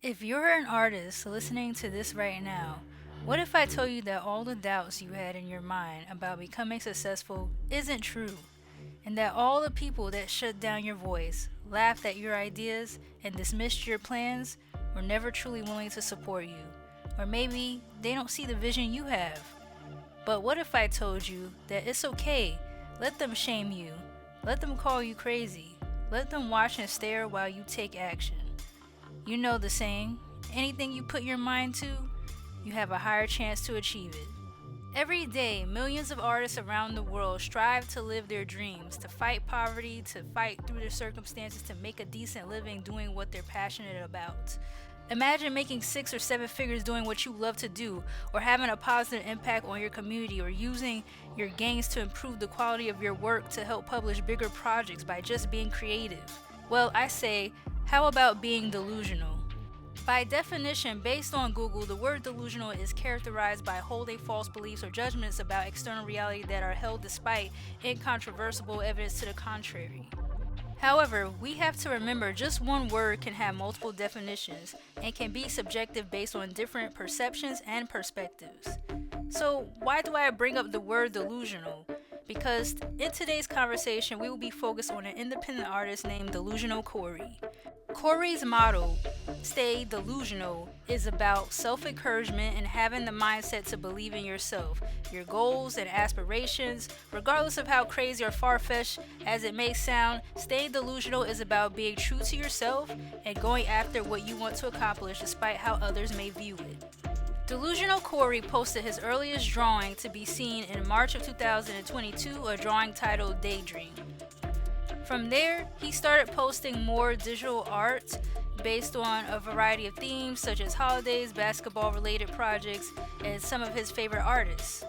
If you're an artist listening to this right now, what if I told you that all the doubts you had in your mind about becoming successful isn't true? And that all the people that shut down your voice, laughed at your ideas, and dismissed your plans were never truly willing to support you? Or maybe they don't see the vision you have. But what if I told you that it's okay? Let them shame you. Let them call you crazy. Let them watch and stare while you take action. You know the saying, anything you put your mind to, you have a higher chance to achieve it. Every day, millions of artists around the world strive to live their dreams, to fight poverty, to fight through their circumstances, to make a decent living doing what they're passionate about. Imagine making 6 or 7 figures doing what you love to do, or having a positive impact on your community, or using your gains to improve the quality of your work to help publish bigger projects by just being creative. Well, I say, how about being delusional? By definition, based on Google, the word delusional is characterized by holding false beliefs or judgments about external reality that are held despite incontrovertible evidence to the contrary. However, we have to remember just one word can have multiple definitions and can be subjective based on different perceptions and perspectives. So, why do I bring up the word delusional? Because in today's conversation, we will be focused on an independent artist named Delusional Corey. Corey's motto, Stay Delusional, is about self encouragement and having the mindset to believe in yourself, your goals and aspirations. Regardless of how crazy or far fetched as it may sound, staying delusional is about being true to yourself and going after what you want to accomplish despite how others may view it. Delusional Corey posted his earliest drawing to be seen in March of 2022, a drawing titled Daydream. From there, he started posting more digital art based on a variety of themes such as holidays, basketball related projects, and some of his favorite artists.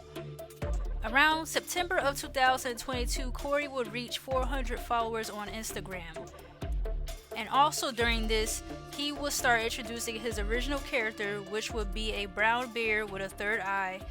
Around September of 2022, Corey would reach 400 followers on Instagram. And also during this, he would start introducing his original character, which would be a brown bear with a third eye,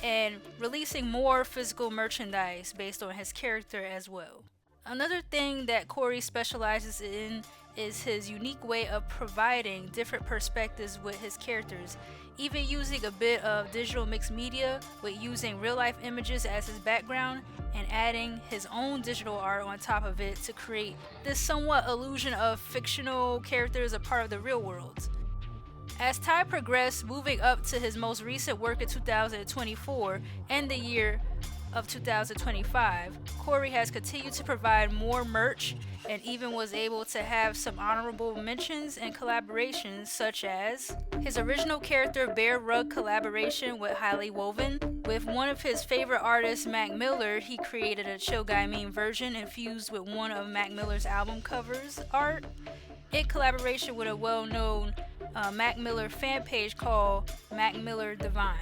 and releasing more physical merchandise based on his character as well. Another thing that Corey specializes in is his unique way of providing different perspectives with his characters, even using a bit of digital mixed media with using real life images as his background and adding his own digital art on top of it to create this somewhat illusion of fictional characters a part of the real world. As time progressed, moving up to his most recent work in 2024 and the year of 2025, Corey has continued to provide more merch and even was able to have some honorable mentions and collaborations, such as his original character Bear Rug collaboration with Highly Woven. With one of his favorite artists, Mac Miller, he created a Chill Guy meme version infused with one of Mac Miller's album covers art, in collaboration with a well known Mac Miller fan page called Mac Miller Divine.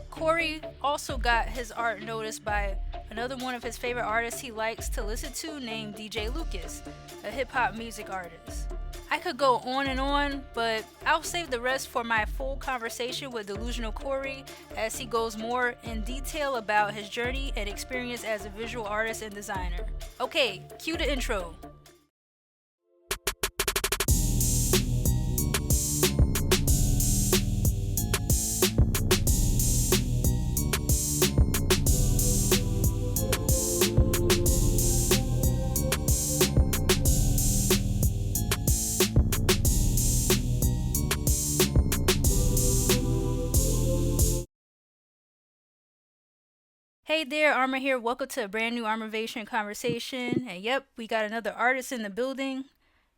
Corey also got his art noticed by another one of his favorite artists he likes to listen to named DJ Lucas, a hip hop music artist. I could go on and on, but I'll save the rest for my full conversation with Delusional Corey as he goes more in detail about his journey and experience as a visual artist and designer. Okay, cue the intro. Hey there, Arma here. Welcome to a brand new Armavation conversation. And yep, we got another artist in the building.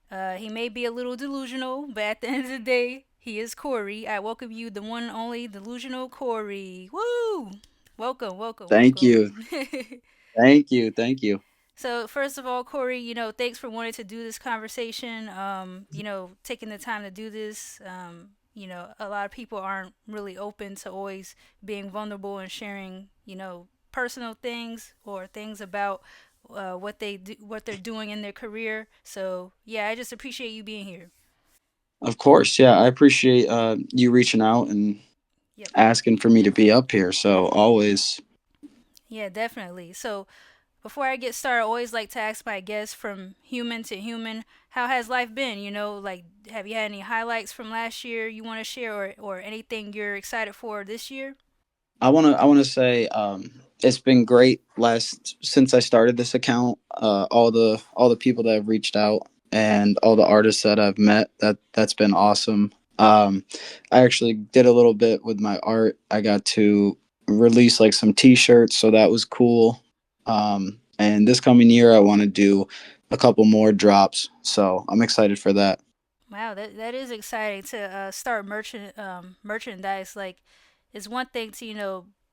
He may be a little delusional, but at the end of the day, he is Corey. I welcome you, the one and only Delusional Corey. Woo! Welcome, welcome, Thank welcome. you. Thank you. Thank you. So first of all, Corey, thanks for wanting to do this conversation. Taking the time to do this. A lot of people aren't really open to always being vulnerable and sharing, personal things or things about what they're doing in their career. So yeah, I just appreciate you being here. Of course. Yeah, I appreciate you reaching out and Yep. asking for me to be up here. So always. Yeah, definitely. So before I get started, I always like to ask my guests from human to human, how has life been? Like, have you had any highlights from last year you want to share, or anything you're excited for this year? I wanna say it's been great last since I started this account. All the people that have reached out and all the artists that I've met, that's been awesome. I actually did a little bit with my art. I got to release like some T-shirts, so that was cool. And this coming year, I want to do a couple more drops, so I'm excited for that. Wow, that is exciting to start merchandise. Like, it's one thing to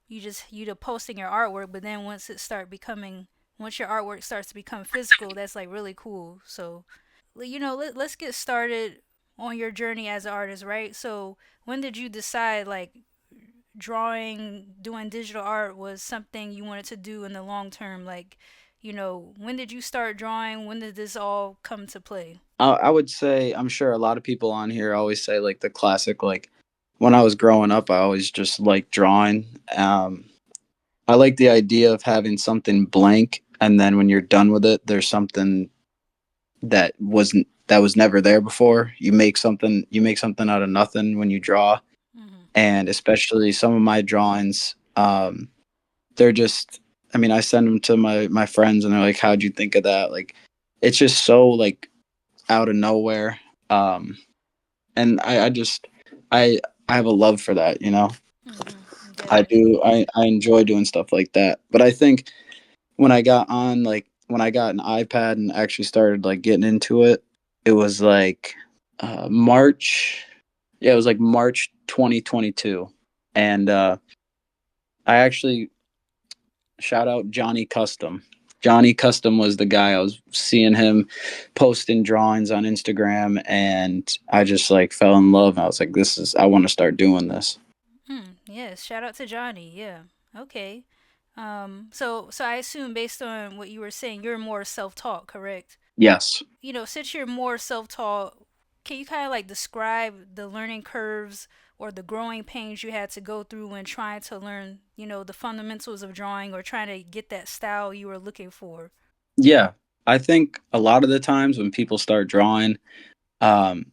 you to posting your artwork, but then once your artwork starts to become physical, that's like really cool. So, let's get started on your journey as an artist, right? So, when did you decide like doing digital art was something you wanted to do in the long term? Like, when did you start drawing? When did this all come to play? I would say I'm sure a lot of people on here always say like the classic like when I was growing up I always just like drawing. I like the idea of having something blank and then when you're done with it there's something that was never there before. You make something out of nothing when you draw, Hmm. and especially some of my drawings they're just I mean I send them to my friends and they're like how'd you think of that? Like it's just so like out of nowhere. And I just I I have a love for that, you know. Hmm. I Definitely. do. I enjoy doing stuff like that. But I think when I got an iPad and actually started like getting into it, it was like March. Yeah, it was like March 2022, and I actually shout out Johnny Custom. Johnny Custom was the guy I was seeing him posting drawings on Instagram, and I just like fell in love. I was like, "This is I want to start doing this." Yes, shout out to Johnny. Yeah. Okay. So I assume based on what you were saying, you're more self-taught, correct? Yes. Since you're more self-taught, can you kind of like describe the learning curves or the growing pains you had to go through when trying to learn, the fundamentals of drawing or trying to get that style you were looking for? Yeah. I think a lot of the times when people start drawing, um,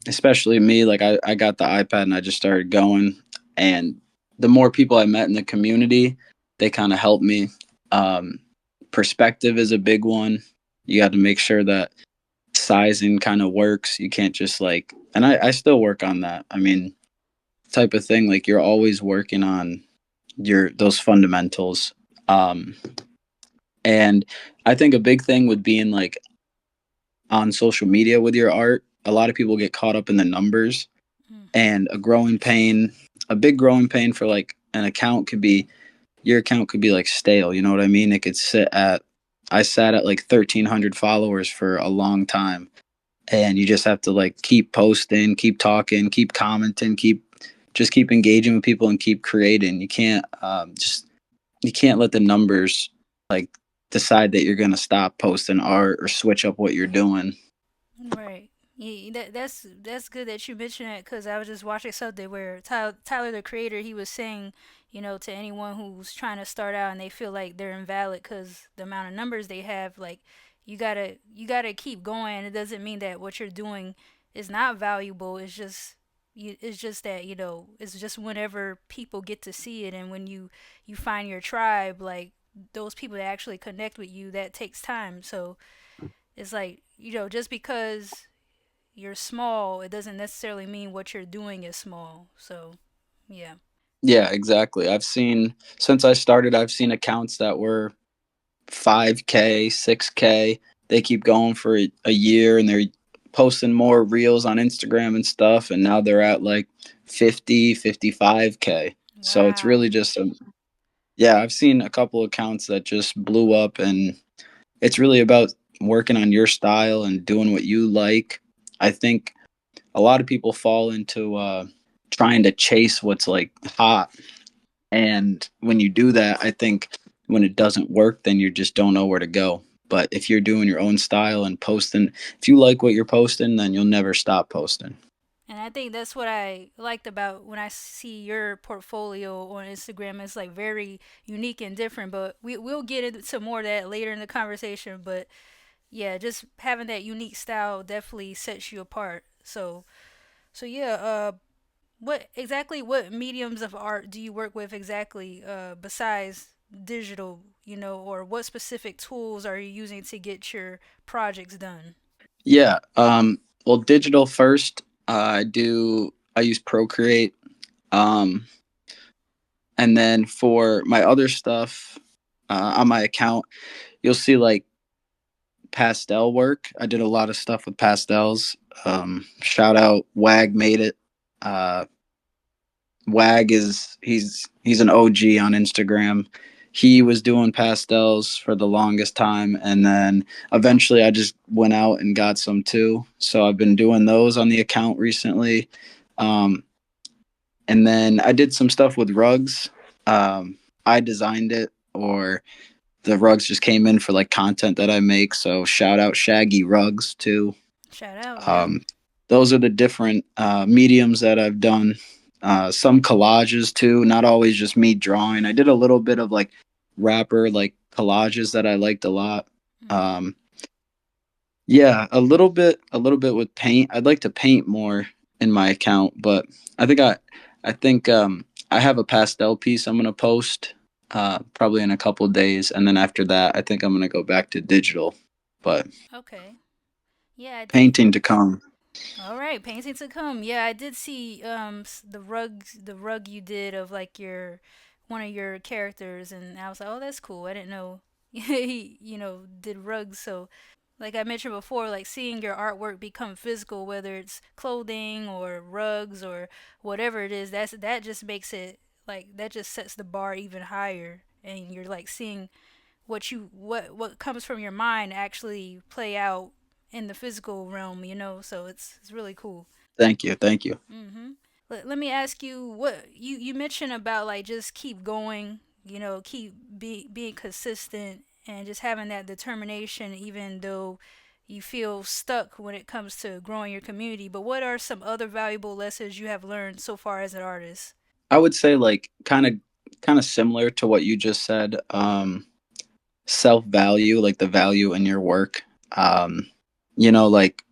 especially me, like I got the iPad and I just started going. And the more people I met in the community, they kind of helped me. Um, Perspective is a big one. You got to make sure that sizing kind of works. You can't just like, and I still work on that. I mean, type of thing, like you're always working on those fundamentals. Um, and I think a big thing with being like on social media with your art, a lot of people get caught up in the numbers Mm-hmm. and a big growing pain for like an account could be your account could be like stale. You know what I mean? It could I sat at like 1,300 followers for a long time, and you just have to like keep posting, keep talking, keep commenting, keep engaging with people and keep creating. You can't let the numbers like decide that you're gonna stop posting art or switch up what you're doing. Right. Yeah, that's good that you mentioned that because I was just watching something where Tyler the creator he was saying, to anyone who's trying to start out and they feel like they're invalid because the amount of numbers they have, like you gotta keep going. It doesn't mean that what you're doing is not valuable. It's just that it's just whenever people get to see it and when you find your tribe, like those people that actually connect with you, that takes time. So it's like, just because you're small, it doesn't necessarily mean what you're doing is small. So, yeah. Yeah, exactly. Since I started, I've seen accounts that were 5K, 6K. They keep going for a year and they're posting more reels on Instagram and stuff. And now they're at like 50, 55K. So it's really Wow. just yeah, I've seen a couple accounts that just blew up, and it's really about working on your style and doing what you like. I think a lot of people fall into trying to chase what's like hot, and when you do that, I think when it doesn't work, then you just don't know where to go. But if you're doing your own style and posting, if you like what you're posting, then you'll never stop posting. And I think that's what I liked about when I see your portfolio on Instagram. It's like very unique and different, but we'll get into more of that later in the conversation. But yeah, just having that unique style definitely sets you apart. So yeah, what mediums of art do you work with exactly, besides digital, or what specific tools are you using to get your projects done? Yeah. Well, digital first. I use Procreate. Um, and then for my other stuff on my account, you'll see like pastel work. I did a lot of stuff with pastels. Shout out Wag made it. Uh, Wag is he's an OG on Instagram. He was doing pastels for the longest time, and then eventually I just went out and got some too. So I've been doing those on the account recently. Um, and then I did some stuff with rugs. I designed it, or the rugs just came in for like content that I make. So shout out Shaggy Rugs too. Shout out, yep. Um, those are the different mediums that I've done. Some collages too, not always just me drawing. I did a little bit of like rapper like collages that I liked a lot. Hmm. Um, yeah, a little bit with paint. I'd like to paint more in my account, but I think I think I have a pastel piece I'm gonna post probably in a couple days, and then after that, I think I'm gonna go back to digital. But Okay. Yeah, I think. painting to come. All right, painting to come. Yeah, I did see the rug you did of like your one of your characters, and I was like, oh, that's cool. I didn't know he did rugs. So like I mentioned before, like seeing your artwork become physical, whether it's clothing or rugs or whatever it is, that just makes it like that just sets the bar even higher, and you're like seeing what comes from your mind actually play out in the physical realm, so it's really cool. Thank you, thank you. Hmm. Let me ask you, what you mentioned about like just keep going, keep being consistent and just having that determination even though you feel stuck when it comes to growing your community. But what are some other valuable lessons you have learned so far as an artist? I would say like kind of similar to what you just said. Self value, like the value in your work. Um, like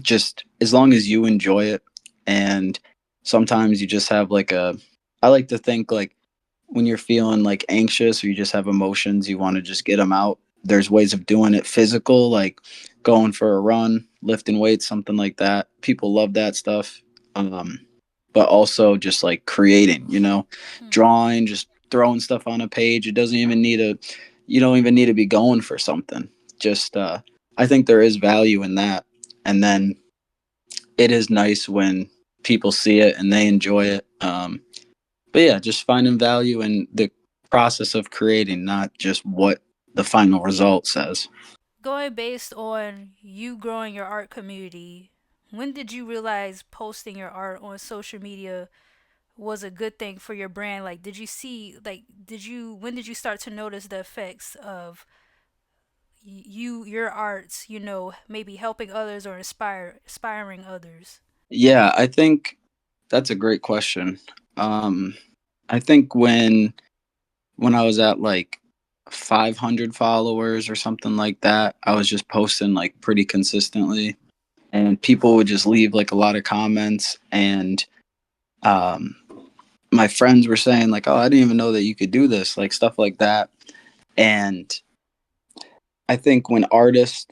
just as long as you enjoy it, and sometimes you just have like a. I like to think like when you're feeling like anxious or you just have emotions, you want to just get them out. There's ways of doing it physical, like going for a run, lifting weights, something like that. People love that stuff. Um, but also just like creating, Hmm. drawing, just throwing stuff on a page. It doesn't even need a, you don't even need to be going for something. Just, I think there is value in that. And then it is nice when people see it and they enjoy it. But yeah, just finding value in the process of creating, not just what the final result says. Going based on you growing your art community, when did you realize posting your art on social media was a good thing for your brand? Like, when did you start to notice the effects of your arts, maybe helping others or inspiring others? Yeah, I think that's a great question. Um, I think when I was at like 500 followers or something like that, I was just posting like pretty consistently, and people would just leave like a lot of comments, and um, my friends were saying like, "Oh, I didn't even know that you could do this," like stuff like that. And I think when artists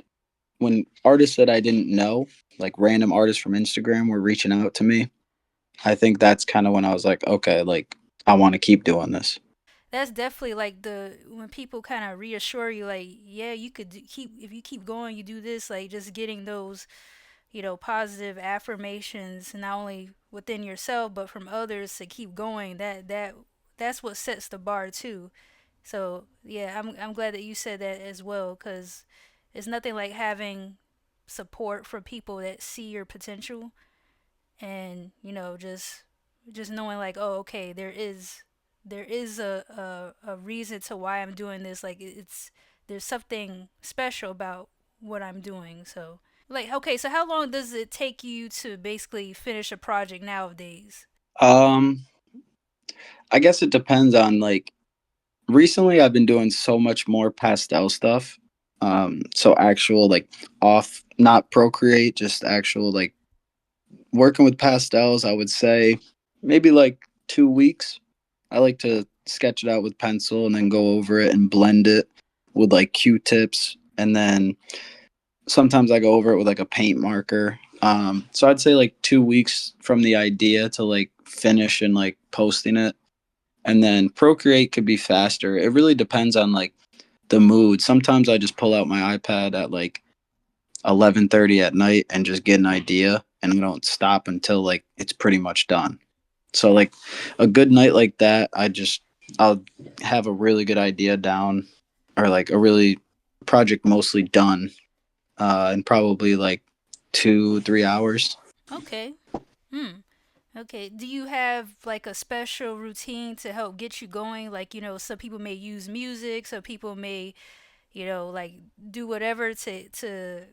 that I didn't know, like random artists from Instagram, were reaching out to me, I think that's kind of when I was like, okay, like I want to keep doing this. That's definitely like the when people kind of reassure you, like, yeah, you could keep if you keep going, you do this, like just getting those positive affirmations not only within yourself but from others to keep going. That's what sets the bar too. So yeah, I'm glad that you said that as well, because it's nothing like having support from people that see your potential, and just knowing like, oh, okay, there is a reason to why I'm doing this. Like, it's there's something special about what I'm doing. So Like, okay, so how long does it take you to basically finish a project nowadays? Um, I guess it depends on like recently I've been doing so much more pastel stuff. So actual like off not Procreate, just actual like working with pastels, I would say maybe like 2 weeks. I like to sketch it out with pencil and then go over it and blend it with like Q-tips, and then sometimes I go over it with like a paint marker. So I'd say like 2 weeks from the idea to like finish and like posting it. And then Procreate could be faster. It really depends on like the mood. Sometimes I just pull out my iPad at like 11:30 at night and just get an idea, and I don't stop until like it's pretty much done. So like a good night like that, I'll have a really good idea down, or like a really project mostly done in probably like 2 3 hours. Okay. Hmm. Okay. Do you have like a special routine to help get you going? Like, some people may use music, some people may, like do whatever to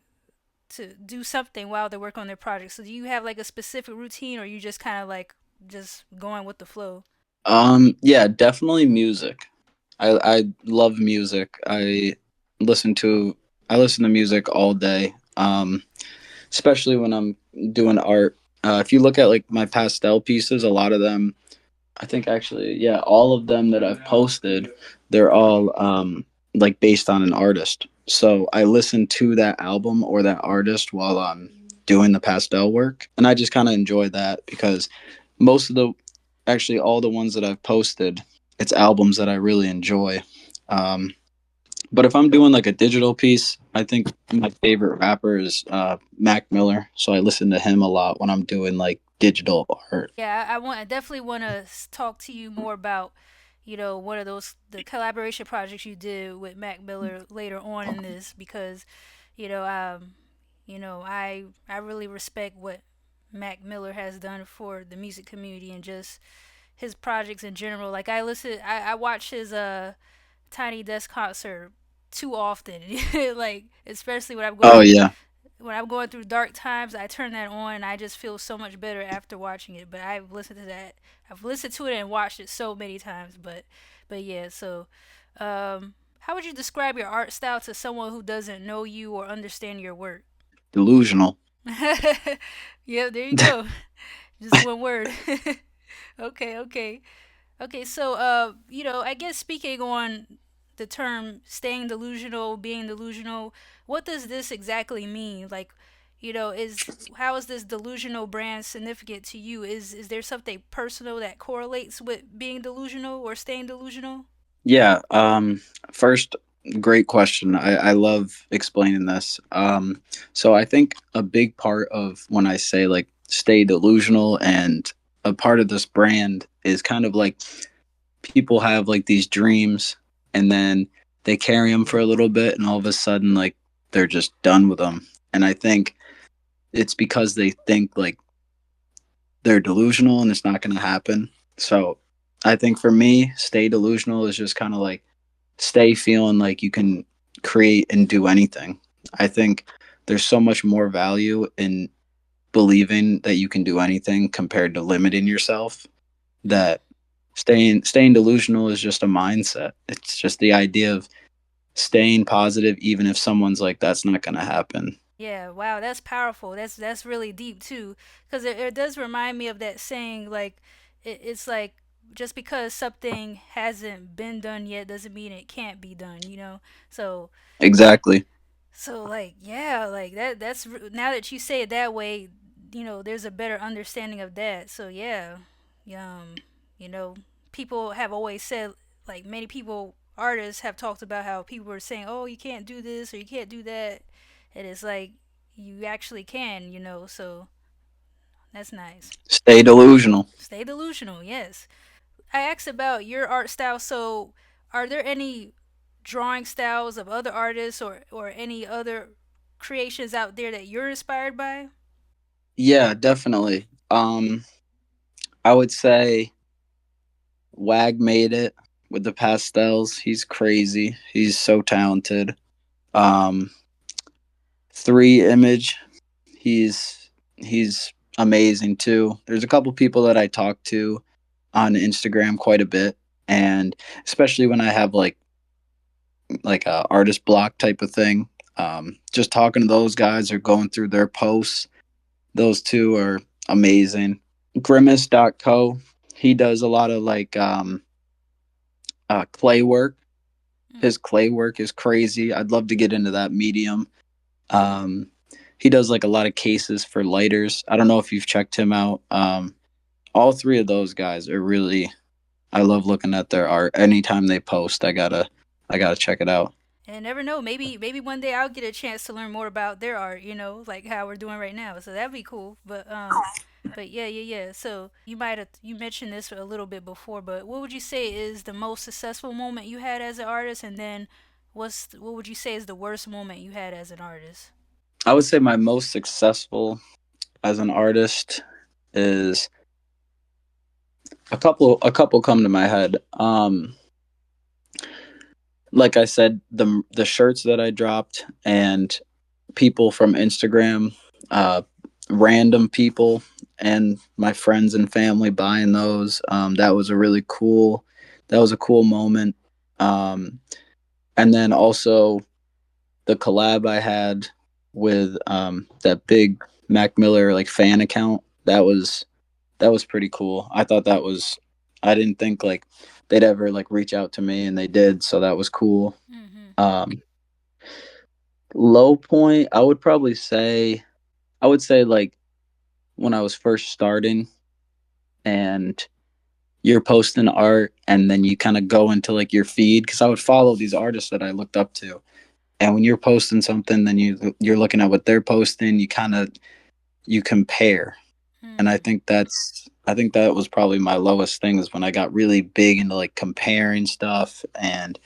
do something while they work on their project. So do you have like a specific routine, or you just kind of like just going with the flow? Yeah, definitely music. I love music. Listen to I listen to music all day. Especially when I'm doing art. If you look at like my pastel pieces, a lot of them, I think actually, yeah, all of them that I've posted, they're all like based on an artist. So I listen to that album or that artist while I'm doing the pastel work, and I just kind of enjoy that because most of the, actually all the ones that I've posted, it's albums that I really enjoy. Um, but if I'm doing like a digital piece, I think my favorite rapper is Mac Miller. So I listen to him a lot when I'm doing like digital art. Yeah, I definitely want to talk to you more about, one of those the collaboration projects you did with Mac Miller later on in this because, you know, um, I really respect what Mac Miller has done for the music community and just his projects in general. Like I watch his Tiny Desk concert too often. Like especially Oh yeah, when I'm going through dark times, I turn that on and I just feel so much better after watching it. But I've listened to that. I've listened to it and watched it so many times. But yeah. So, how would you describe your art style to someone who doesn't know you or understand your work? delusional. Yeah, there you go. Just one word. Okay, okay. Okay, so I guess speaking on the term staying delusional, being delusional, what does this exactly mean? Like, is how is this delusional brand significant to you? Is there something personal that correlates with being delusional or staying delusional? Yeah. First, great question. I love explaining this. So I think a big part of when I say like stay delusional and a part of this brand is kind of like people have like these dreams, and then they carry them for a little bit and all of a sudden like they're just done with them. And I think it's because they think like they're delusional and it's not going to happen. So I think for me, stay delusional is just kind of like stay feeling like you can create and do anything. I think there's so much more value in believing that you can do anything compared to limiting yourself, Hmm. that staying delusional is just a mindset. It's just the idea of staying positive even if someone's like that's not going to happen. Yeah, wow, that's powerful. That's really deep too, because it does remind me of that saying like it's like just because something hasn't been done yet doesn't mean it can't be done. So Exactly. like yeah, like now that you say it that way, there's a better understanding of that. So yeah, you know, people have always said like many people artists have talked about how people are saying, "Oh, you can't do this or you can't do that." And it's like you actually can. So that's nice. Stay delusional. Stay delusional, yes. I asked about your art style. So, are there any drawing styles of other artists or any other creations out there that you're inspired by? Yeah, definitely. I would say Wag made it with the pastels. He's crazy. He's so talented. Um, Three Image. He's amazing too. There's a couple people that I talk to on Instagram quite a bit, and especially when I have like a artist block type of thing, just talking to those guys or going through their posts. Those two are amazing. Grimace.co, he does a lot of clay work. Mm. His clay work is crazy. I'd love to get into that medium. Um, he does like a lot of cases for lighters. I don't know if you've checked him out. All three of those guys are really. I love looking at their art. Anytime they post, I gotta check it out. And never know, maybe one day I'll get a chance to learn more about their art, like how we're doing right now. So that'd be cool. But yeah. So you mentioned this a little bit before, but what would you say is the most successful moment you had as an artist, and then what would you say is the worst moment you had as an artist? I would say my most successful as an artist is a couple come to my head. Like I said, the shirts that I dropped and people from Instagram, uh, random people and my friends and family buying those. That was a cool moment. Um, and then also the collab I had with that big Mac Miller like fan account. That was pretty cool. I didn't think like they'd ever like reach out to me, and they did, so that was cool. Mm-hmm. Um, Low point, I would say like when I was first starting and you're posting art and then you kind of go into like your feed because I would follow these artists that I looked up to. And when you're posting something, then you're looking at what they're posting, you compare. And Mm. I think that was probably my lowest thing is when I got really big into like comparing stuff, and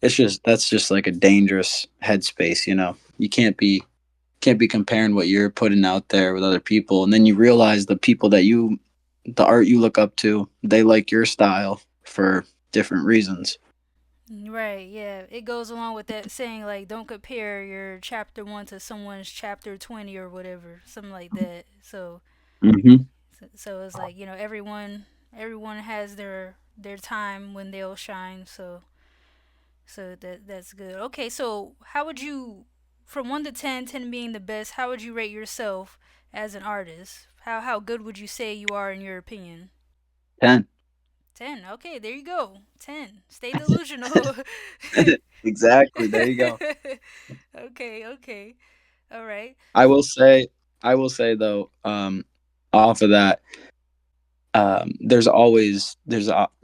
that's just like a dangerous headspace. You can't be comparing what you're putting out there with other people, and then you realize the art you look up to, they like your style for different reasons. Right, yeah. It goes along with that saying, like, don't compare your chapter 1 to someone's chapter 20 or whatever, something like that. Hmm. So it's like, everyone has their time when they'll shine. So that's good. Okay, so how would you, from 1 to 10, 10 being the best, how would you rate yourself as an artist? How good would you say you are in your opinion? 10. 10. Okay, there you go. 10. Stay delusional. Exactly, there you go. Okay. All right. I will say though, off of that, there's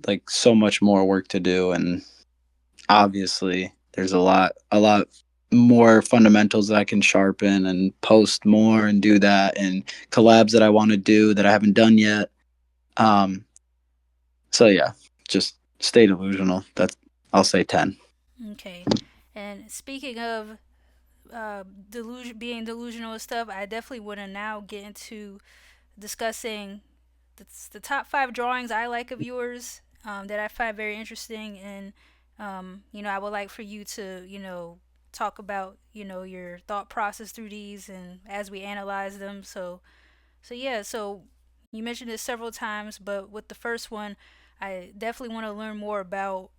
like so much more work to do, and obviously there's a lot more fundamentals that I can sharpen and post more and do that, and collabs that I want to do that I haven't done yet. um so yeah, just stay delusional. That's I'll say 10. Okay. And speaking of being delusional and stuff, I definitely want to now get into discussing the top 5 drawings I like of yours, that I find very interesting, and I would like for you to talk about your thought process through these and as we analyze them. So yeah, so you mentioned this several times, but with the first one, I definitely want to learn more about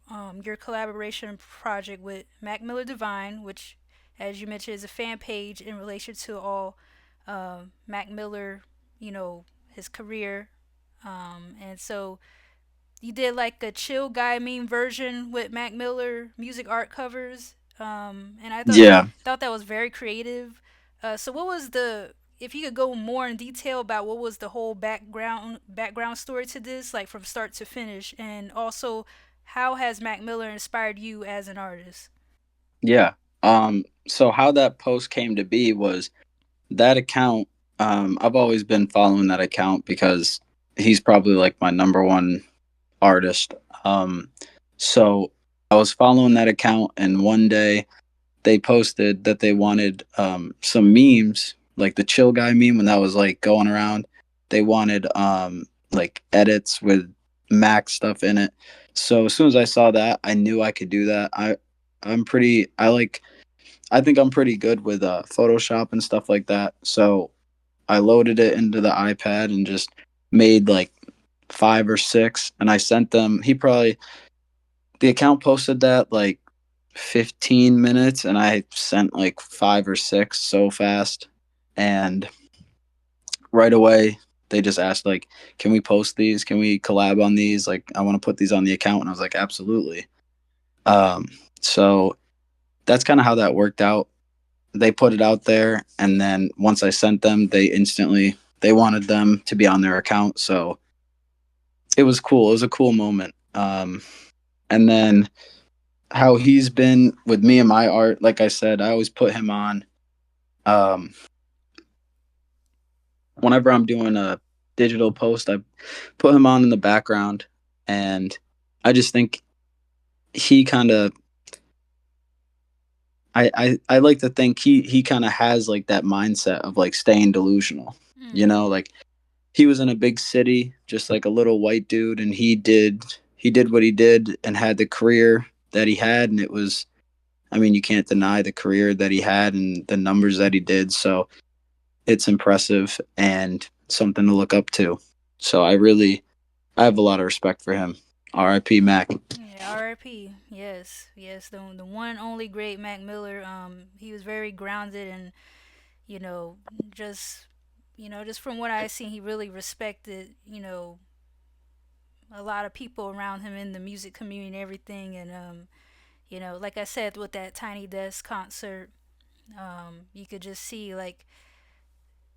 your collaboration project with Mac Miller Divine, which, as you mentioned, is a fan page in relation to all Mac Miller, his career. And so you did like a chill guy meme version with Mac Miller music art covers, and I Yeah. thought that was very creative. So what was the if you could go more in detail about what was the whole background story to this, like from start to finish, and also how has Mac Miller inspired you as an artist? Yeah. So how that post came to be was that account. I've always been following that account because he's probably like my number one artist. So I was following that account, and one day they posted that they wanted some memes, like the chill guy meme when that was like going around. They wanted like edits with Mac stuff in it. So as soon as I saw that, I knew I could do that. I'm pretty. I think I'm pretty good with Photoshop and stuff like that. So I loaded it into the iPad and just made like 5 or 6, and I sent them. The account posted that like 15 minutes, and I sent like 5 or 6 so fast. And right away, they just asked, like, can we post these? Can we collab on these? Like, I want to put these on the account. And I was like, absolutely. Um, so that's kind of how that worked out. They put it out there, and then once I sent them, they wanted them to be on their account. So it was cool. It was a cool moment. And then how he's been with me and my art, like I said, I always put him on. Um, Whenever I'm doing a digital post, I put him on in the background, and I just think he kind of. I like to think he kind of has like that mindset of like staying delusional, Mm. like he was in a big city, just like a little white dude, and he did what he did and had the career that he had, and it was, I mean, you can't deny the career that he had and the numbers that he did. So it's impressive and something to look up to. So I have a lot of respect for him. R.I.P. Mac. Yeah, R.I.P. Yes, yes, the one only great Mac Miller. He was very grounded and you know just just from what I seen, he really respected a lot of people around him in the music community and everything. And like I said, with that Tiny Desk concert, you could just see like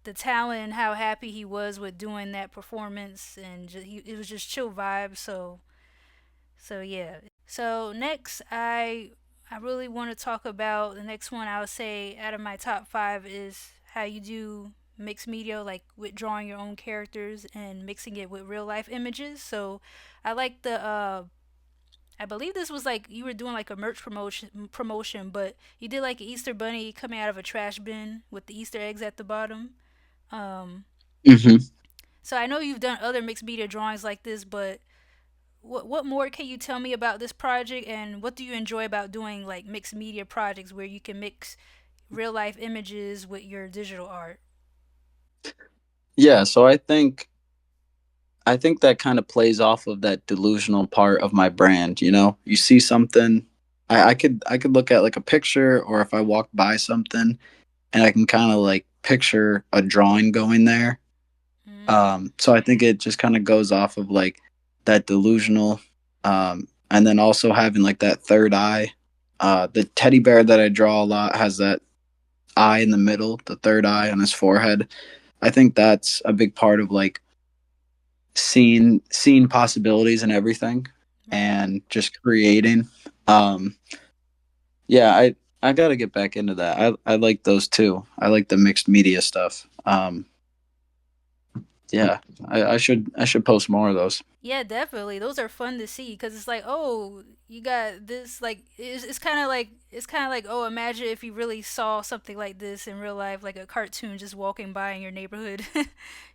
the talent and how happy he was with doing that performance, and it was just chill vibes. So yeah. So next, I really want to talk about the next one. I would say out of my top five is how you do mixed media, like with drawing your own characters and mixing it with real life images. So I like the I believe this was like you were doing like a merch promotion, but you did like an Easter bunny coming out of a trash bin with the Easter eggs at the bottom. Um, Hmm. so I know you've done other mixed media drawings like this, but what more can you tell me about this project, and what do you enjoy about doing like mixed media projects where you can mix real life images with your digital art? Yeah, so I think that kind of plays off of that delusional part of my brand. You see something, I could look at like a picture, or if I walk by something, and I can kind of like picture a drawing going there. Mm. So I think it just kind of goes off of like that delusional, and then also having like that third eye. The teddy bear that I draw a lot has that eye in the middle, the third eye on his forehead. I think that's a big part of like seeing possibilities and everything, Right. and just creating. Um, yeah, I got to get back into that. I like those too. I like the mixed media stuff. Yeah, I should post more of those. Yeah, definitely. Those are fun to see because it's like, oh, you got this. Like, it's kind of like, oh, imagine if you really saw something like this in real life, like a cartoon just walking by in your neighborhood.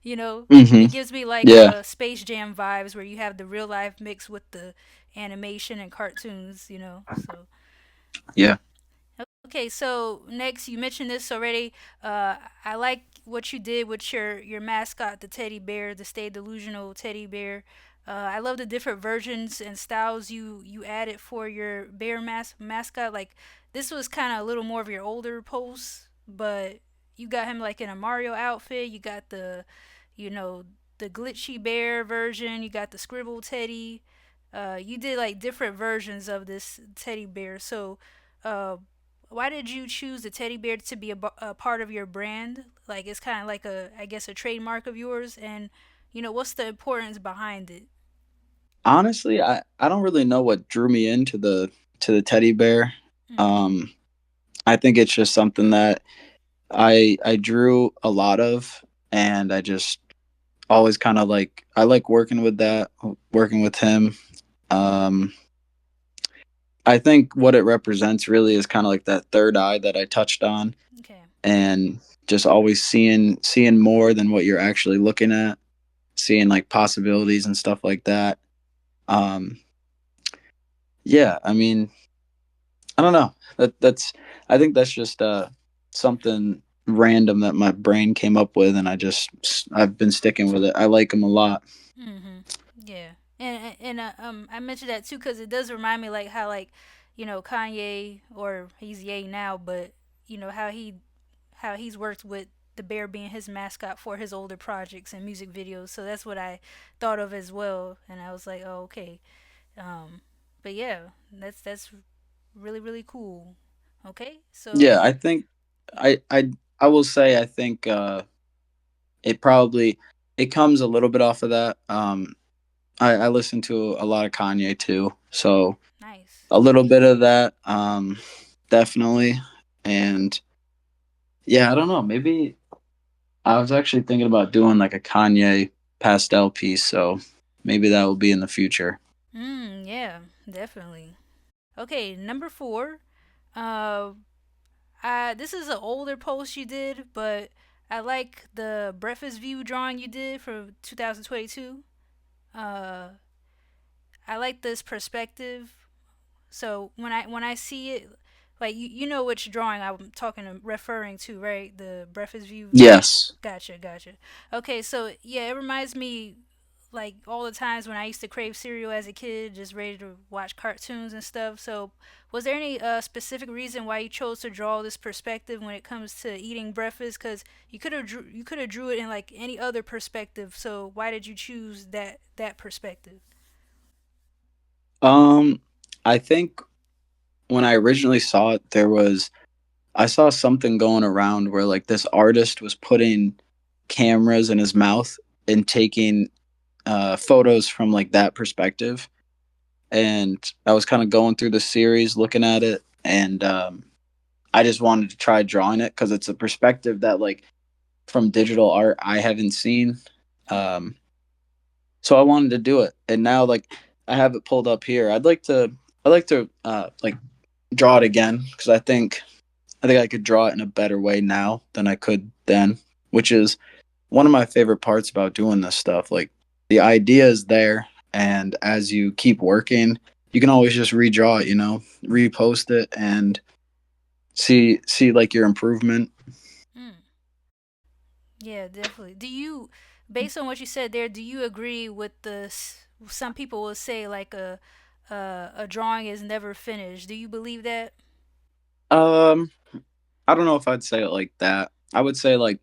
you know, Hmm. it gives me like Yeah, Space Jam vibes where you have the real life mixed with the animation and cartoons. So yeah. okay, so next you mentioned this already. I like what you did with your mascot, the teddy bear, the Stay Delusional teddy bear. I love the different versions and styles you added for your bear mascot. Like this was kind of a little more of your older posts, but you got him like in a Mario outfit. You got you know, the glitchy bear version. You got the scribble teddy. You did like different versions of this teddy bear. So, uh, why did you choose the teddy bear to be a part of your brand? Like it's kind of like I guess, a trademark of yours, and what's the importance behind it? Honestly, I don't really know what drew me into the teddy bear. Mm. Um, I think it's just something that I drew a lot of, and I just always kind of like, I like working with him. Um, I think what it represents really is kind of like that third eye that I touched on, Okay. and just always seeing more than what you're actually looking at, seeing like possibilities and stuff like that. Um, yeah, I mean, I don't know. That's I think that's just something. random that my brain came up with, and I've been sticking with it. I like them a lot. Mm-hmm. Yeah, and I mentioned that too because it does remind me like how like, Kanye, or he's Ye now, but how he's worked with the bear being his mascot for his older projects and music videos. So that's what I thought of as well, and I was like, oh, okay. Um, but yeah, that's really really cool. Okay, Yeah, so I think I will say I think it probably it comes a little bit off of that. I listen to a lot of Kanye too, so nice. a little bit of that, definitely. And yeah, I don't know. Maybe I was actually thinking about doing like a Kanye pastel piece, so maybe that will be in the future. Yeah, definitely. Okay, number four. Uh, this is an older post you did, but I like the breakfast view drawing you did for 2022. Uh, I like this perspective. So when I see it, like you know which drawing I'm referring to, right? The breakfast view. Yes. Gotcha, gotcha. Okay, so yeah, it reminds me like all the times when I used to crave cereal as a kid, just ready to watch cartoons and stuff. So, was there any specific reason why you chose to draw this perspective when it comes to eating breakfast? Because you could have drew it in like any other perspective. So why did you choose that perspective? Um, I think when I originally saw it, I saw something going around where like this artist was putting cameras in his mouth and taking photos from like that perspective. And I was kind of going through the series, looking at it, and I just wanted to try drawing it because it's a perspective that like from digital art I haven't seen. Um, so I wanted to do it, and now like I have it pulled up here. I like to like draw it again because I think I could draw it in a better way now than I could then, which is one of my favorite parts about doing this stuff. Like the idea is there, and as you keep working, you can always just redraw it, repost it and see like your improvement. Mm, yeah, definitely. Based on what you said there, do you agree with some people will say like a drawing is never finished. Do you believe that? Um, I don't know if I'd say it like that. I would say like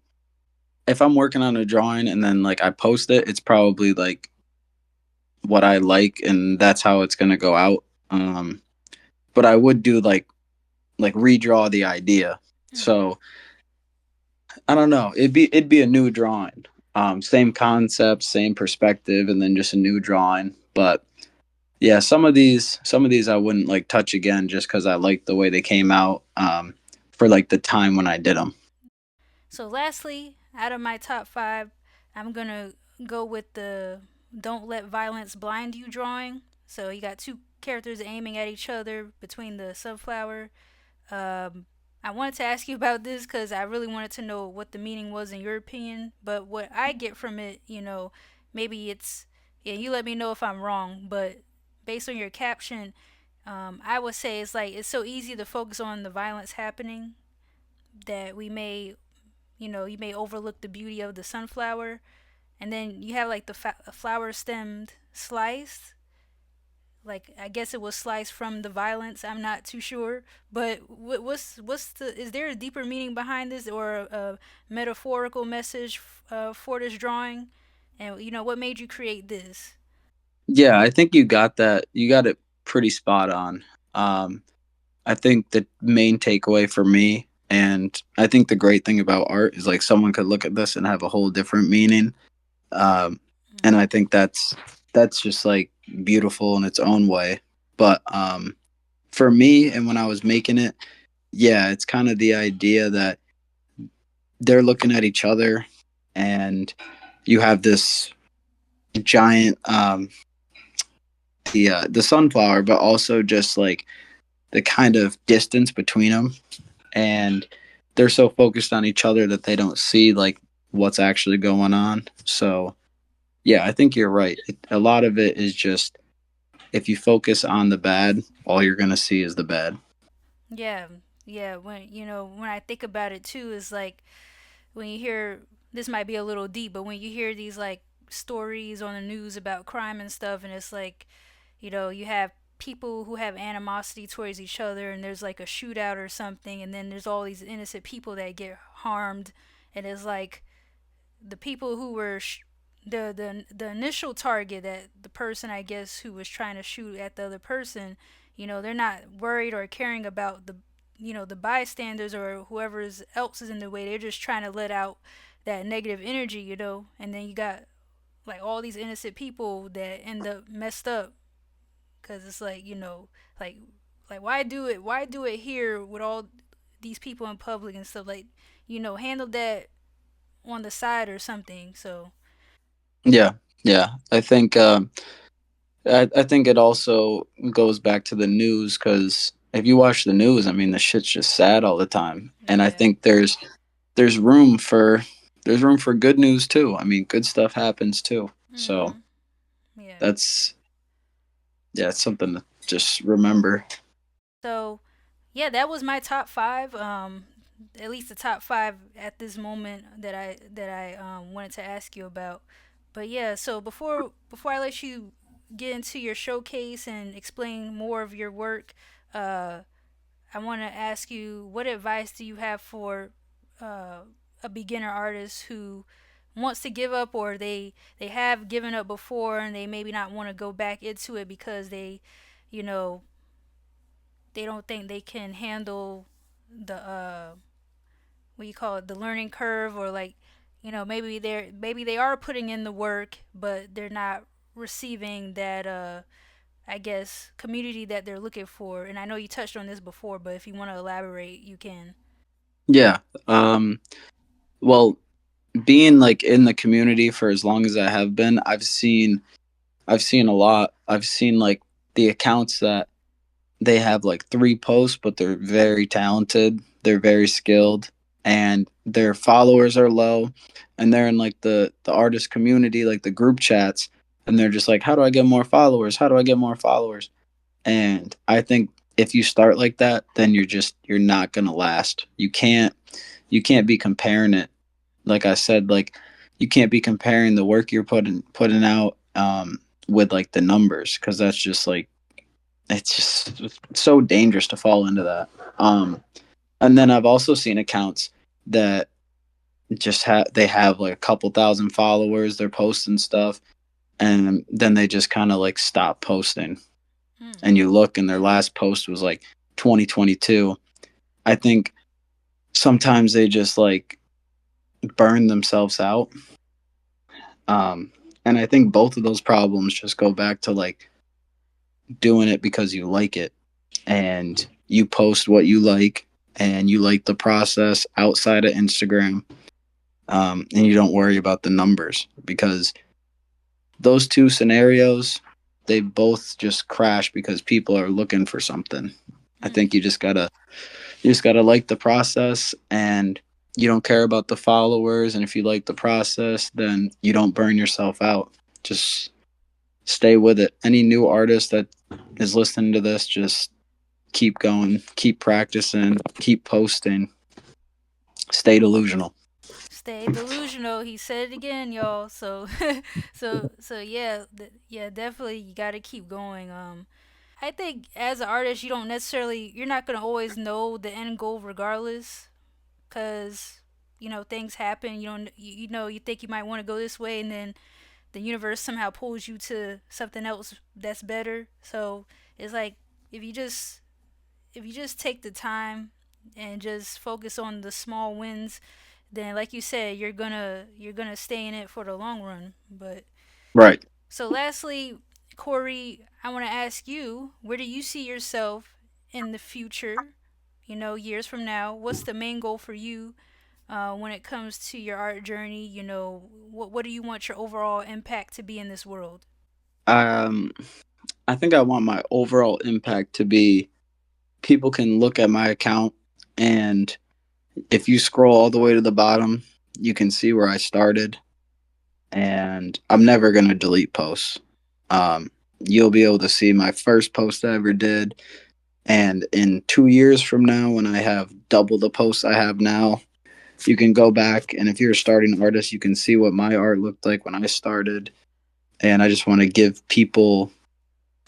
if I'm working on a drawing and then like I post it, it's probably like what I like and that's how it's gonna go out. But I would do like redraw the idea. Mm-hmm. So I don't know. It'd be a new drawing. Same concept, same perspective, and then just a new drawing. But yeah, some of these I wouldn't like touch again just because I liked the way they came out. For like the time when I did them. So, lastly, out of my top five, I'm gonna go with the "Don't Let Violence Blind You" drawing. So you got two characters aiming at each other between the sunflower. Um, I wanted to ask you about this because I really wanted to know what the meaning was in your opinion. But what I get from it, maybe it's, yeah. You let me know if I'm wrong. But based on your caption, I would say it's like it's so easy to focus on the violence happening that you may overlook the beauty of the sunflower, and then you have like the flower stemmed sliced. Like I guess it was sliced from the violence. I'm not too sure, but what's the? Is there a deeper meaning behind this, or a metaphorical message for this drawing? And what made you create this? Yeah, I think you got that. You got it pretty spot on. Um, I think the main takeaway for me, and I think the great thing about art is like someone could look at this and have a whole different meaning. Um, and I think that's just like beautiful in its own way. But for me, and when I was making it, yeah, it's kind of the idea that they're looking at each other, and you have this giant the sunflower, but also just like the kind of distance between them, and they're so focused on each other that they don't see like what's actually going on. So yeah, I think you're right. A lot of it is just if you focus on the bad, all you're gonna see is the bad. Yeah, Yeah, when I think about it too, is like when you hear, this might be a little deep, but when you hear these like stories on the news about crime and stuff, and it's like, you have people who have animosity towards each other, and there's like a shootout or something, and then there's all these innocent people that get harmed, and it's like the people who were the initial target, that the person, I guess, who was trying to shoot at the other person, they're not worried or caring about the bystanders or whoever else is in the way. They're just trying to let out that negative energy, and then you got like all these innocent people that end up messed up, because it's like, like why do it here with all these people in public and stuff, like, handle that on the side or something. So Yeah, yeah. I think it also goes back to the news because if you watch the news, I mean, the shit's just sad all the time, and I yeah. think there's room for there's room for good news too. I mean, good stuff happens too. So Mhm. Yeah. that's yeah, it's something to just remember. So yeah, that was my top five. At least the top five at this moment that I wanted to ask you about. But yeah, so before I let you get into your showcase and explain more of your work, uh, I want to ask you, what advice do you have for uh, a beginner artist who wants to give up, or they have given up before and they maybe not want to go back into it because you know, they don't think they can handle the what you call it, the learning curve, or like, maybe they are putting in the work, but they're not receiving that I guess community that they're looking for. And I know you touched on this before, but if you want to elaborate, you can. Yeah. Well, being like in the community for as long as I have been, I've seen a lot. I've seen like the accounts that they have like three posts, but they're very talented. They're very skilled, and their followers are low. And they're in like the artist community, like the group chats, and they're just like, "How do I get more followers? How do I get more followers?" And I think if you start like that, then you're not gonna last. You can't be comparing it. Like I said, like you can't be comparing the work you're putting out with like the numbers because that's just like it's just so dangerous to fall into that. And then I've also seen accounts that they have like a couple thousand followers, they're posting stuff, and then they just kind of like stop posting. Mm. And you look, and their last post was like 2022. I think sometimes they just like burn themselves out. And I think both of those problems just go back to like doing it because you like it and you post what you like and you like the process outside of Instagram, and you don't worry about the numbers because those two scenarios they both just crash because people are looking for something. I think Mm. you just gotta like the process and you don't care about the followers, and if you like the process then you don't burn yourself out. Just stay with it. Any new artist that is listening to this, just keep going, keep practicing, keep posting, stay delusional. Stay delusional. He said it again, y'all. So, so yeah, yeah, definitely, you got to keep going. I think as an artist, you're not gonna always know the end goal, regardless, because things happen. You think you might want to go this way, and then the universe somehow pulls you to something else that's better. So it's like, if you just if you just take the time and just focus on the small wins, then like you said, you're gonna stay in it for the long run. But Right. so lastly, Corey, I want to ask you, where do you see yourself in the future? Years from now, what's the main goal for you when it comes to your art journey? What do you want your overall impact to be in this world? um I think I want my overall impact to be people can look at my account, and if you scroll all the way to the bottom you can see where I started, and I'm never going to delete posts. You'll be able to see my first post I ever did, And in 2 years from now, when I have double the posts I have now, you can go back, and if you're a starting artist, you can see what my art looked like when I started. And I just want to give people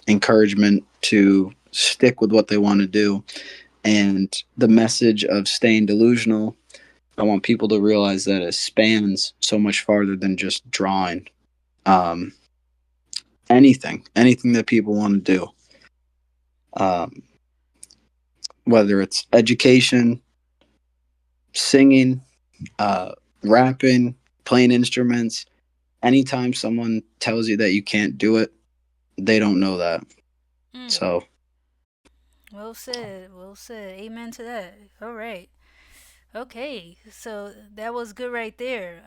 encouragement to stick with what they want to do. And the message of staying delusional, I want people to realize that it spans so much farther than just drawing. Um, anything that people want to do, um, whether it's education, singing, uh, rapping, playing instruments. Anytime someone tells you that you can't do it, they don't know that. Mm. So, Well said. Well said. Amen to that. All right. Okay, so that was good right there.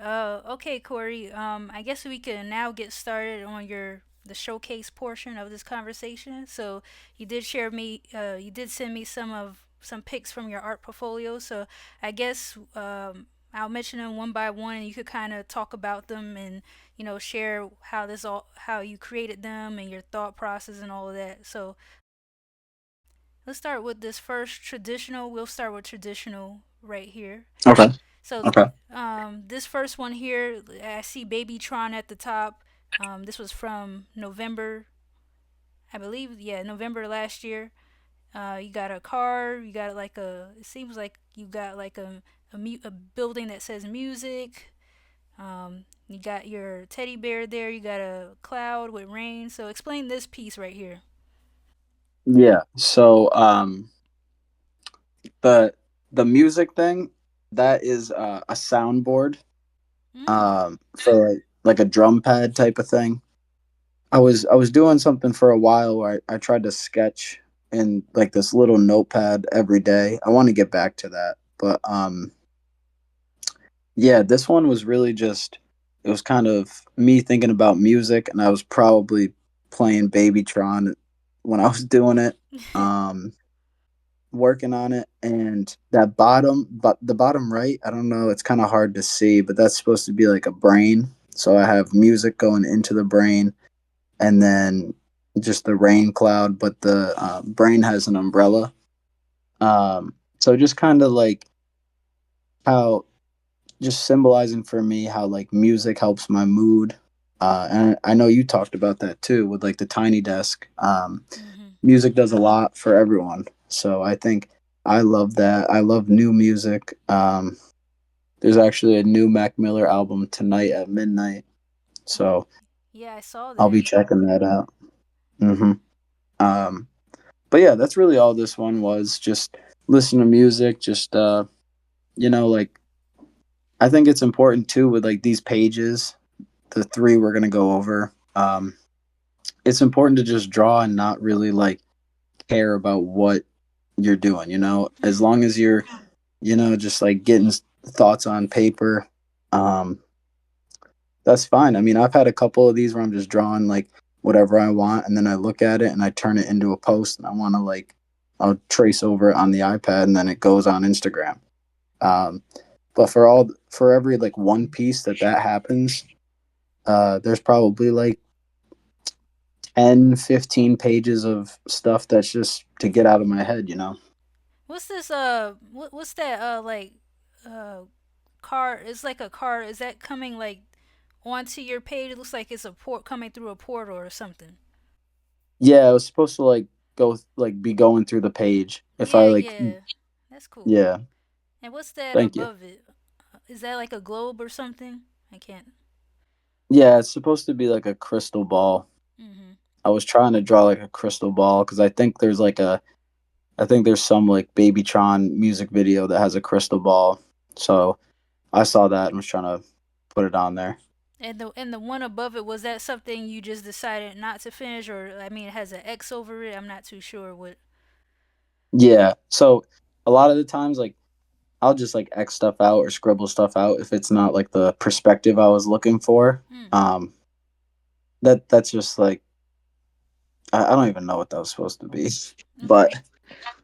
Okay, Corey. I guess we can now get started on the showcase portion of this conversation. So you did send me some pics from your art portfolio. So I guess I'll mention them one by one, and you could kind of talk about them and share how you created them and your thought process and all of that. So let's start with this first traditional. We'll start with traditional right here. okay. So, Okay. this first one here, I see Babytron at the top. This was from November, I believe. Yeah, November last year. You got a car. You got like a. It seems like you got like a building that says music. You got your teddy bear there. You got a cloud with rain. So explain this piece right here. Yeah. So, the the music thing, that is a soundboard, Mm. for like a drum pad type of thing. I was doing something for a while where I tried to sketch in like this little notepad every day. I want to get back to that, but yeah, this one was really just, it was kind of me thinking about music, and I was probably playing Babytron when I was doing it, um, working on it. And that but the bottom right, I don't know, it's kind of hard to see, but that's supposed to be like a brain. So I have music going into the brain, and then just the rain cloud, but the brain has an umbrella. So just kind of like how, just symbolizing for me how like music helps my mood. And I know you talked about that too with like the tiny desk. Mhm. Music does a lot for everyone. So I think I love that. I love new music. There's actually a new Mac Miller album tonight at midnight. Oh, So yeah, I saw I'll be that. checking that out. hmm Um, but yeah, that's really all this one was. Just listen to music. Just like, I think it's important too with like these pages, the three we're gonna go over. It's important to just draw and not really like care about what you're doing. As Mm. long as you're, just like getting thoughts on paper, um, that's fine. I mean, I've had a couple of these where I'm just drawing like whatever I want, and then I look at it and I turn it into a post, and I want to like, I'll trace over it on the iPad, and then it goes on Instagram. Um, but for every like one piece that happens, there's probably like 10, 15 pages of stuff that's just to get out of my head. What's this? What's that? Uh, car. It's like a car. Is that coming like onto your page? It looks like it's a port coming through a portal or something. Yeah, I was supposed to like be going through the page. If I Yeah, like, yeah, that's cool. yeah, And what's that thank you. above it? Is that like a globe or something? I can't. Yeah, it's supposed to be like a crystal ball. Mhm. I was trying to draw like a crystal ball because I think there's some like Babytron music video that has a crystal ball. So I saw that and was trying to put it on there. And the one above it, was that something you just decided not to finish, or I mean, it has an X over it. I'm not too sure what. Yeah. So a lot of the times, like, I'll just like X stuff out or scribble stuff out if it's not like the perspective I was looking for. Hmm. Um, that's just like, I don't even know what that was supposed to be, but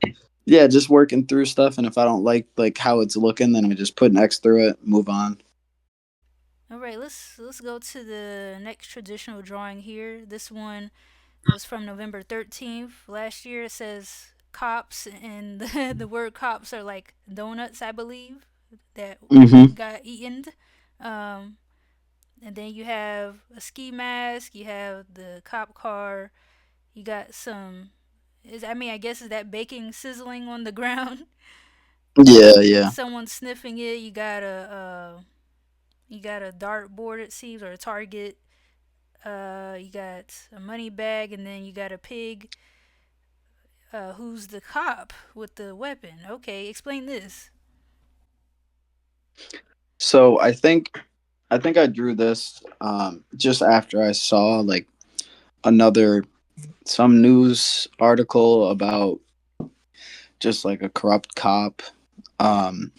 Okay. yeah, just working through stuff. And if I don't like how it's looking, then I just put an X through it, move on. All right. Let's go to the next traditional drawing here. This one was from November 13th last year. It says cops, and the word cops are like donuts, I believe, that Mm-hmm. got eaten. Um, and then you have a ski mask. You have the cop car. You got some. I mean, I guess is that baking sizzling on the ground. Yeah, yeah. Someone sniffing it. You got a dartboard, it seems, or a target. You got a money bag, and then you got a pig. Who's the cop with the weapon? Okay, explain this. So I think I drew this just after I saw like another some news article about just like a corrupt cop. Um,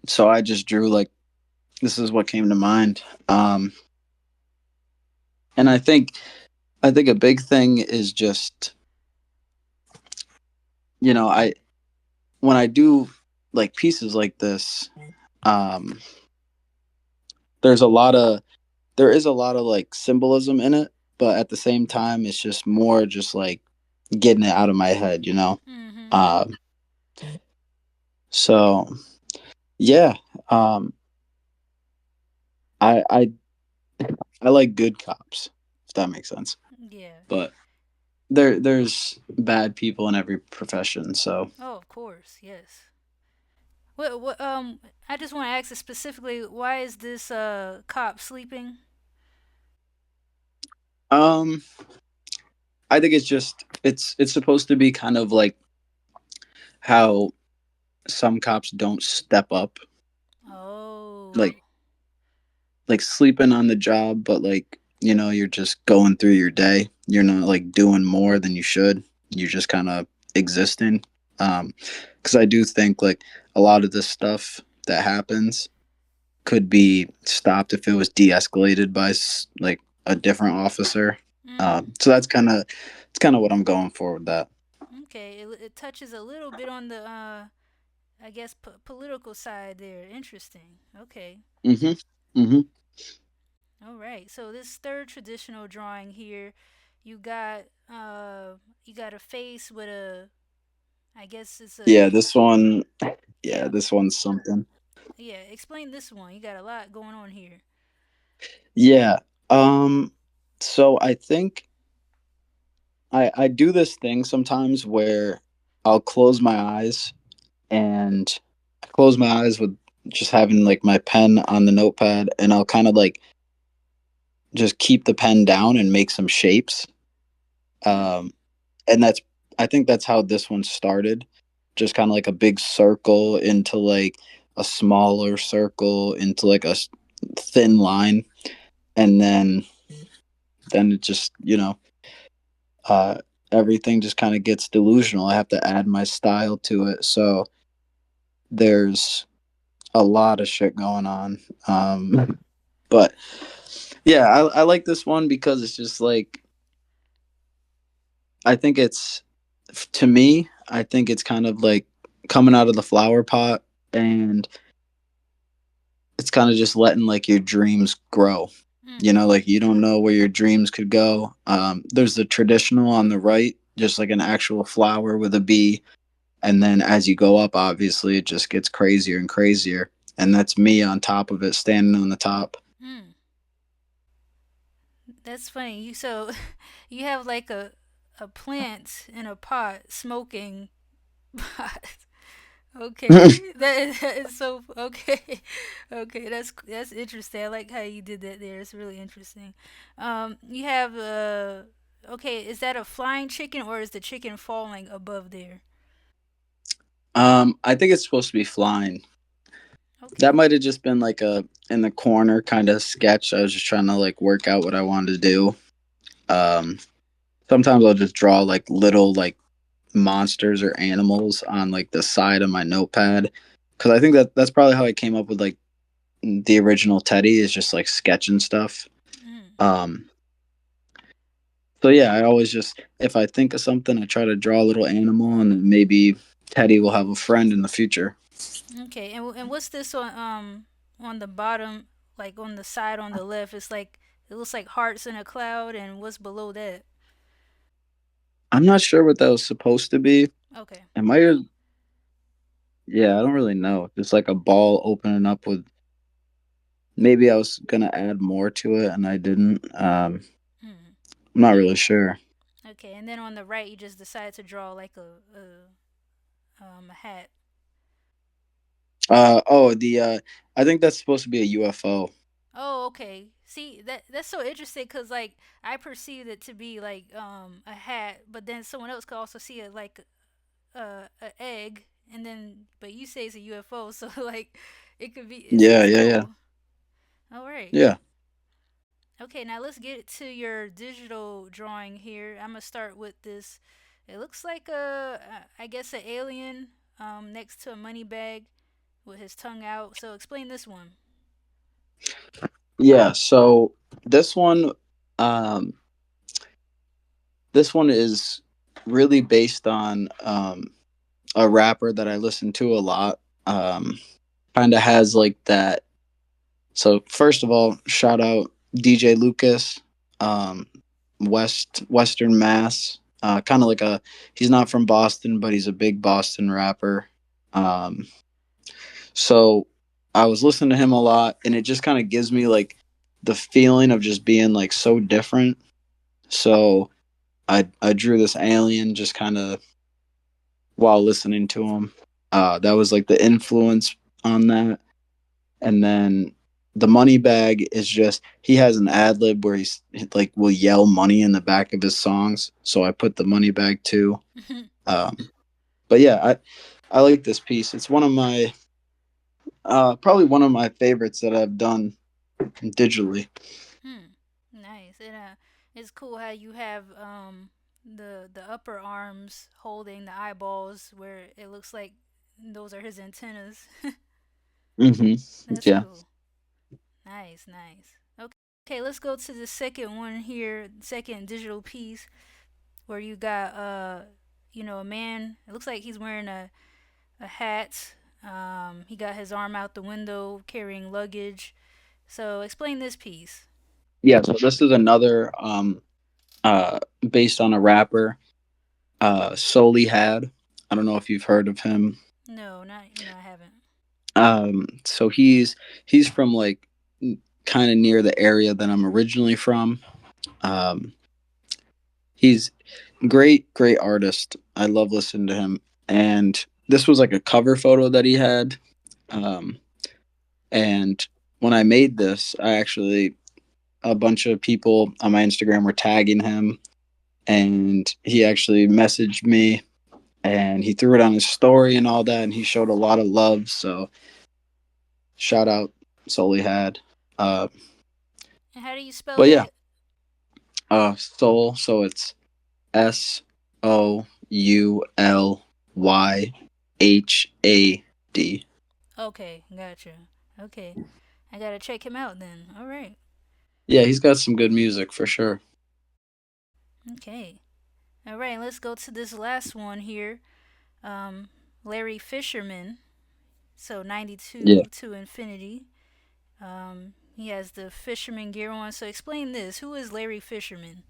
so I just drew like this is what came to mind. And I think a big thing is just I when I do like pieces like this, um, there's a lot of there is a lot of like symbolism in it, but at the same time, it's just more just like getting it out of my head. Mm-hmm. Um, so yeah, um, I I like good cops, if that makes sense. Yeah. But there's bad people in every profession, so Oh, of course. Yes. What? I just want to ask specifically, why is this cop sleeping? um, I think it's supposed to be kind of like how some cops don't step up, like Oh. sleeping on the job, but like you're just going through your day. You're not like doing more than you should. You're just kind of existing. Because I do think like a lot of this stuff that happens could be stopped if it was de-escalated by like a different officer. Mm. So it's kind of what I'm going for with that. Okay. It touches a little bit on the I guess political side there. Interesting. Okay. Mhm. Mhm. All right. So this third traditional drawing here, you got uh you got a face with a, I guess it's a, Yeah, this one. Yeah, yeah. this one's something. Yeah, explain this one. You got a lot going on here. Yeah. Um. So I think I do this thing sometimes where I'll close my eyes and I close my eyes with just having like my pen on the notepad, and I'll kind of like just keep the pen down and make some shapes. Hmm. Um, and I think that's how this one started. Just kind of like a big circle into like a smaller circle into like a thin line, and then it just uh, everything just kind of gets delusional. I have to add my style to it, so there's a lot of shit going on. But yeah, I like this one because it's just like I think it's to me. I think it's kind of like coming out of the flower pot, and it's kind of just letting like your dreams grow. Hmm. Like you don't know where your dreams could go. There's the traditional on the right, just like an actual flower with a bee. And then as you go up, obviously, it just gets crazier and crazier. And that's me on top of it, standing on the top. Hmm. That's funny. You have like a plant in a pot smoking pot. Okay, that is so okay. Okay, that's interesting. I like how you did that there. It's really interesting. You have okay, is that a flying chicken or is the chicken falling above there? I think it's supposed to be flying. That Okay. might have just been like a in the corner kind of sketch. I was just trying to like work out what I wanted to do. Um, Sometimes I'll just draw like little like monsters or animals on like the side of my notepad because I think that's probably how I came up with like the original Teddy is just like sketching stuff. Mm. Um, so yeah, I always just if I think of something, I try to draw a little animal, and then maybe Teddy will have a friend in the future. Okay. And what's this on the bottom, like on the side on the left? It's like it looks like hearts in a cloud, and what's below that? I'm not sure what that was supposed to be. Okay. It might have. Yeah, I don't really know. It's like a ball opening up with. Maybe I was gonna add more to it and I didn't. Hmm. I'm not really sure. Okay, and then on the right, you just decide to draw like a hat. Oh, the I think that's supposed to be a UFO. Oh, okay. See, that's so interesting because like I perceived it to be like a hat, but then someone else could also see it like a egg, and then but you say it's a UFO, so like it could be. Yeah, It's yeah, yeah, cool. All right. yeah. Okay, now let's get to your digital drawing here. I'm gonna start with this. It looks like I guess an alien next to a money bag with his tongue out. So explain this one. Yeah, so this one um this one is really based on a rapper that I listen to a lot. Kind of has like that. So first of all, shout out DJ Lucas, um Western Mass. Kind of like a he's not from Boston, but he's a big Boston rapper. Um so I was listening to him a lot and it just kind of gives me like the feeling of just being like so different. So I drew this alien just kind of while listening to him. That was like the influence on that. And then the money bag is just he has an ad lib where he's like will yell money in the back of his songs. So I put the money bag too. Um, but yeah, I like this piece. It's one of my probably one of my favorites that I've done digitally. Hmm. Nice. It's cool how you have the upper arms holding the eyeballs where it looks like those are his antennas. Hmm. That's Yeah. cool. Nice, nice. Okay, let's go to the second one here, second digital piece where you got a man. It looks like he's wearing a hat. He got his arm out the window carrying luggage. So explain this piece. Yeah. So this is another uh based on a rapper, Solely Had. I don't know if you've heard of him. No, not I haven't. So he's from like kind of near the area that I'm originally from. Um, he's great artist. I love listening to him. And this was like a cover photo that he had. Um, and when I made this, I actually a bunch of people on my Instagram were tagging him, and he actually messaged me, and he threw it on his story and all that, and he showed a lot of love. So shout out Solely Had. Uh, And how do you spell but yeah, that? Soul. So it's SOULYHAD. Okay, gotcha. Okay, I gotta check him out then. All right. Yeah, he's got some good music for sure. Okay. All right. Let's go to this last one here. Um, Larry Fisherman. So Yeah. 92 to infinity. He has the fisherman gear on. So explain this. Who is Larry Fisherman?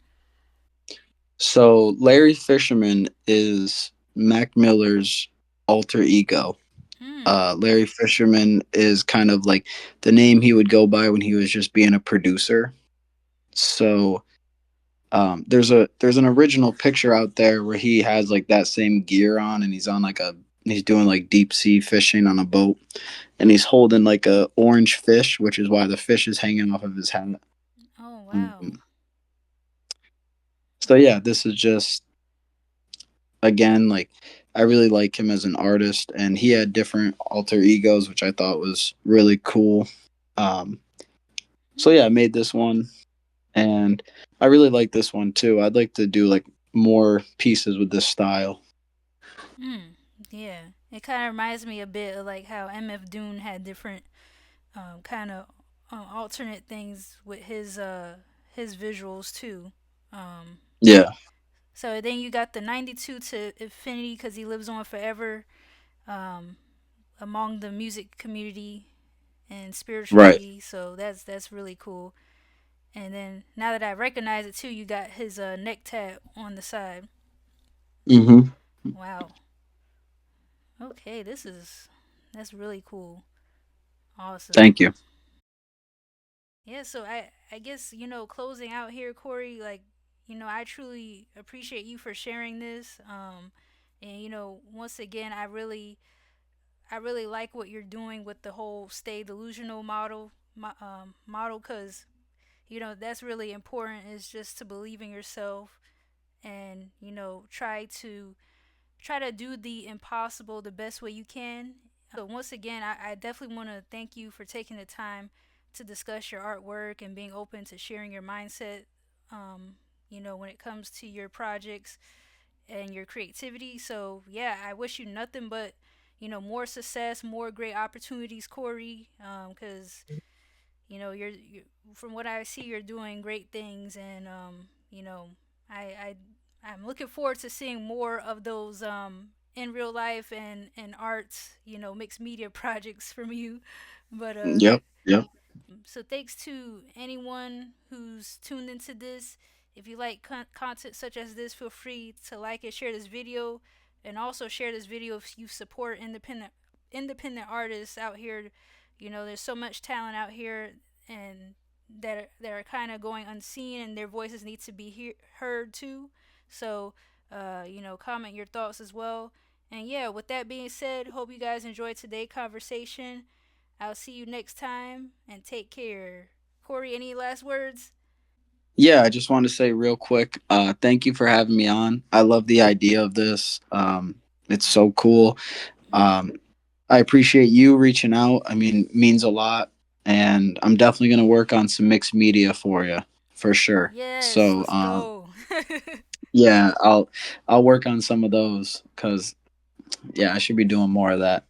So Larry Fisherman is Mac Miller's alter ego. Hmm. Larry Fisherman is kind of like the name he would go by when he was just being a producer. So there's an original picture out there where he has like that same gear on and he's on like a he's doing like deep sea fishing on a boat and he's holding like a orange fish, which is why the fish is hanging off of his head. Oh wow. Um, so yeah, this is just again like I really like him as an artist and he had different alter egos, which I thought was really cool. Um, so yeah, I Hmm. made this one and I really like this one too. I'd like to do like more pieces with this style. Hmm. Yeah. It kind of reminds me a bit of like how MF Doom had different kind of alternate things with his visuals too. Um, Yeah. so then you got the 92 to infinity because he lives on forever um, among the music community and Right. spirituality. So that's really cool. And then now that I recognize it too, you got his neck tab on the side. Mm-hmm. Wow. Okay, that's really cool. Awesome. Thank you. Yeah, so I guess, closing out here, Corey, like, I truly appreciate you for sharing this. And once again, I really like what you're doing with the whole stay delusional model, cuz that's really important, is just to believe in yourself, and try to do the impossible the best way you can. So once again, I definitely want to thank you for taking the time to discuss your artwork and being open to sharing your mindset. When it comes to your projects and your creativity. So yeah, I wish you nothing but more success, more great opportunities, Corey. Because you're from what I see, you're doing great things, and I I'm looking forward to seeing more of those in real life and arts, mixed media projects from you. But Yep. Yep. so thanks to anyone who's tuned into this. If you like content such as this, feel free to like and share this video, and also share this video if you support independent artists out here. There's so much talent out here, and that are kind of going unseen, and their voices need to be heard too. So, comment your thoughts as well. And yeah, with that being said, hope you guys enjoyed today's conversation. I'll see you next time, and take care. Corey, any last words? Yeah, I just want to say real quick, thank you for having me on. I love the idea of this. It's so cool. Um, I appreciate you reaching out. I mean, it means a lot, and I'm definitely going to work on some mixed media for you for sure. Yes, So, let's go. yeah, I'll work on some of those because yeah, I should be doing more of that.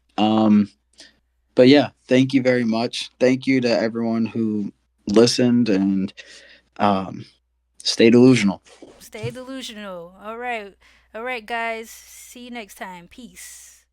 But yeah, thank you very much. Thank you to everyone who listened, and um, stay delusional. Stay delusional. All right. All right, guys. See you next time. Peace.